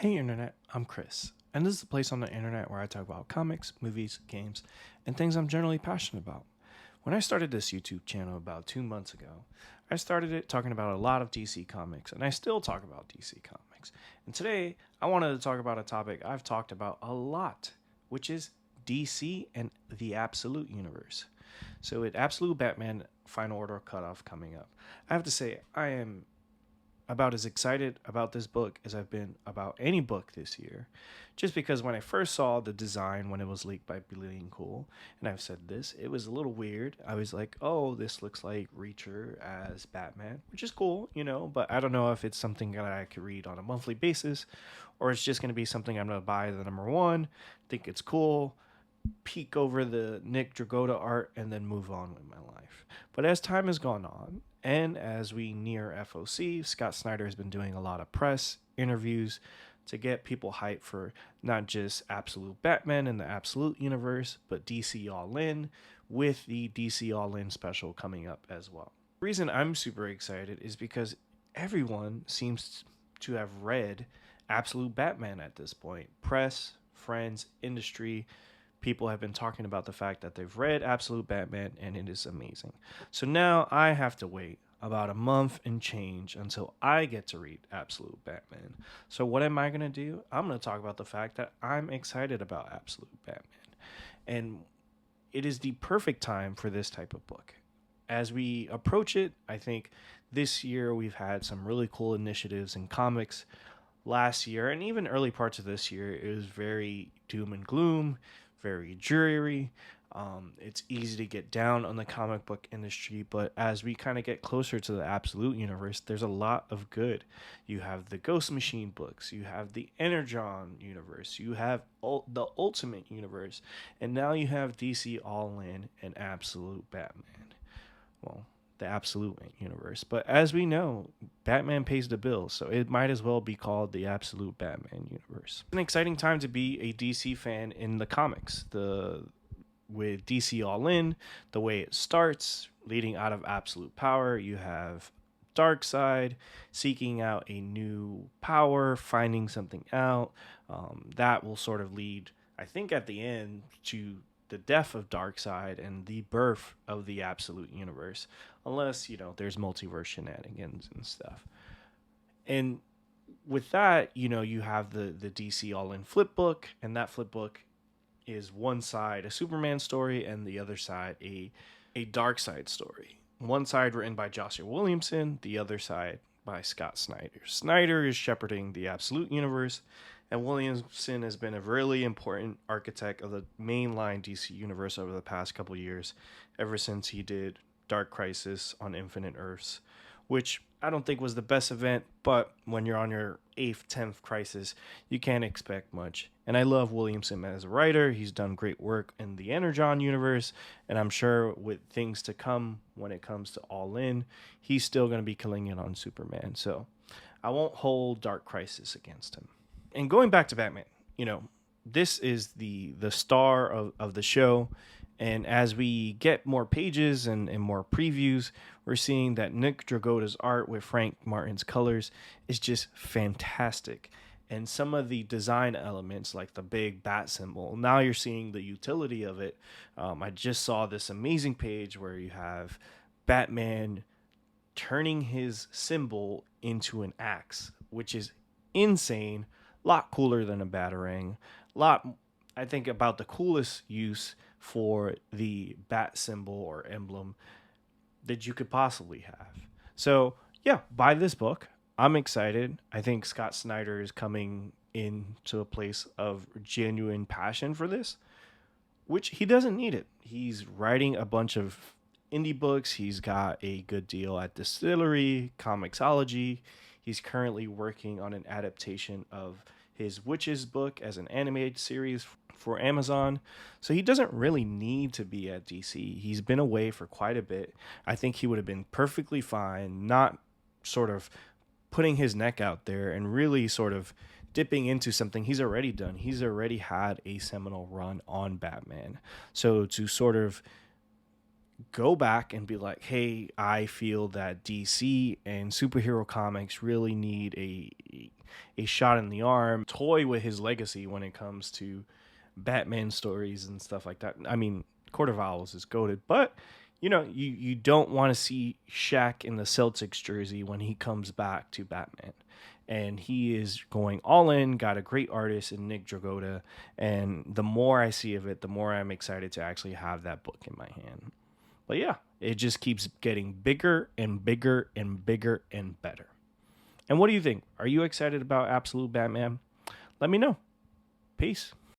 Hey Internet, I'm Chris, and this is the place on the internet where I talk about comics, movies, games, and things I'm generally passionate about. When I started this YouTube channel about 2 months ago, I started it talking about a lot of DC comics, and I still talk about DC comics. And today, I wanted to talk about a topic I've talked about a lot, which is DC and the Absolute Universe. So, with Absolute Batman Final Order Cutoff coming up, I have to say I am about as excited about this book as I've been about any book this year. Just because when I first saw the design when it was leaked by Billy and Cool, and I've said this, it was a little weird. I was like, oh, this looks like Reacher as Batman, which is cool, but I don't know if it's something that I could read on a monthly basis or it's just going to be something I'm going to buy the number one, think it's cool, peek over the Nick Dragotta art, and then move on with my life. But as time has gone on, and as we near FOC, Scott Snyder has been doing a lot of press interviews to get people hyped for not just Absolute Batman in the Absolute Universe, but DC All In, with the DC All In special coming up as well. The reason I'm super excited is because everyone seems to have read Absolute Batman at this point. Press, friends, industry, people have been talking about the fact that they've read Absolute Batman and it is amazing. So now I have to wait about a month and change until I get to read Absolute Batman. So what am I going to do? I'm going to talk about the fact that I'm excited about Absolute Batman. And it is the perfect time for this type of book. As we approach it, I think this year we've had some really cool initiatives in comics. Last year and even early parts of this year, it was very doom and gloom, very dreary. It's easy to get down on the comic book industry, but as we kind of get closer to the Absolute Universe, there's a lot of good. You have the Ghost Machine books, you have the Energon universe, you have the Ultimate Universe, and now you have DC All In and Absolute Batman. Well, the Absolute Universe. But as we know, Batman pays the bills, so it might as well be called the Absolute Batman Universe. It's an exciting time to be a DC fan in the comics. With DC All In, the way it starts, leading out of Absolute Power, you have Darkseid seeking out a new power, finding something out. That will sort of lead, I think, at the end to the death of Darkseid and the birth of the Absolute Universe, unless there's multiverse shenanigans and stuff. And with that, you have the DC All In flip book, and that flip book is one side a Superman story and the other side a Darkseid story. One side written by Joshua Williamson, the other side by Scott Snyder. Snyder is shepherding the Absolute Universe, and Williamson has been a really important architect of the mainline DC universe over the past couple years, ever since he did Dark Crisis on Infinite Earths, which I don't think was the best event, but when you're on your 8th, 10th Crisis, you can't expect much. And I love Williamson as a writer. He's done great work in the Energon universe, and I'm sure with things to come when it comes to All In, he's still going to be killing it on Superman. So I won't hold Dark Crisis against him. And going back to Batman, this is the star of the show. And as we get more pages and more previews, we're seeing that Nick Dragotta's art with Frank Martin's colors is just fantastic. And some of the design elements, like the big bat symbol, now you're seeing the utility of it. I just saw this amazing page where you have Batman turning his symbol into an axe, which is insane. A lot cooler than a batarang. I think, about the coolest use for the bat symbol or emblem that you could possibly have. So, yeah, buy this book. I'm excited. I think Scott Snyder is coming into a place of genuine passion for this, which he doesn't need it. He's writing a bunch of indie books. He's got a good deal at Distillery, Comixology. He's currently working on an adaptation of his Witches book as an animated series for Amazon. So he doesn't really need to be at DC. He's been away for quite a bit. I think he would have been perfectly fine, not sort of putting his neck out there and really sort of dipping into something he's already done. He's already had a seminal run on Batman. So to sort of go back and be like, hey, I feel that DC and superhero comics really need a shot in the arm, toy with his legacy when it comes to Batman stories and stuff like that. I mean, Court of Owls is goated, but you don't want to see Shaq in the Celtics jersey when he comes back to Batman. And he is going all in, got a great artist in Nick Dragotta. And the more I see of it, the more I'm excited to actually have that book in my hand. But yeah, it just keeps getting bigger and bigger and bigger and better. And what do you think? Are you excited about Absolute Batman? Let me know. Peace.